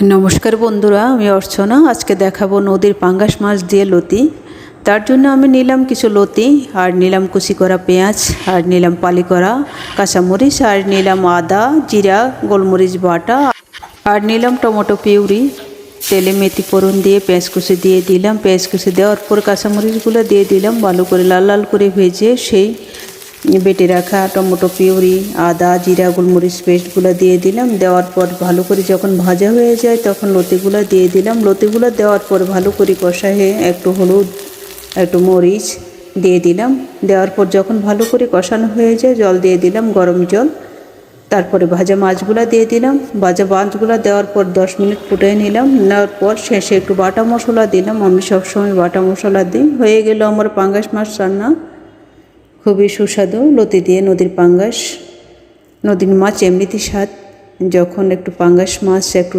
নমস্কার বন্ধুরা, আমি অর্চনা। আজকে দেখাবো নদীর পাঙ্গাস মাছ দিয়ে লতি। তার জন্য আমি নিলাম কিছু লতি, আর নিলাম কুচি করা পেঁয়াজ, আর নিলাম পালি করা কাঁচামরিচ, আর নিলাম আদা, জিরা, গোলমরিচ বাটা, আর নিলাম টমেটো পিউরি। তেলে মেথি ফোড়ন দিয়ে পেঁয়াজ কুচি দিয়ে দিলাম। পেঁয়াজ কুচি দেওয়ার পর কাঁচামরিচগুলো দিয়ে দিলাম। ভালো করে লাল লাল করে ভেজে সেই বেটে রাখা টমেটো পিউরি, আদা, জিরা, গোলমরিচ পেস্টগুলো দিয়ে দিলাম। দেওয়ার পর ভালো করে যখন ভাজা হয়ে যায় তখন লতিগুলো দিয়ে দিলাম। লতিগুলো দেওয়ার পর ভালো করে কষায়ে একটু হলুদ, একটু মরিচ দিয়ে দিলাম। দেওয়ার পর যখন ভালো করে কষানো হয়ে যায় জল দিয়ে দিলাম, গরম জল। তারপরে ভাজা মাছগুলো দিয়ে দিলাম। ভাজা মাছগুলো দেওয়ার পর 10 মিনিট ফুটিয়ে নিলাম। নেওয়ার পর শেষে একটু বাটা মশলা দিলাম। আমি সবসময় বাটা মশলা দিই। হয়ে গেল আমার পাঙ্গাস মাছ রান্না। খুবই সুস্বাদু লতি দিয়ে নদীর পাঙ্গাস। নদীর মাছ এমনিতেই স্বাদ, যখন একটু পাঙ্গাস মাছ একটু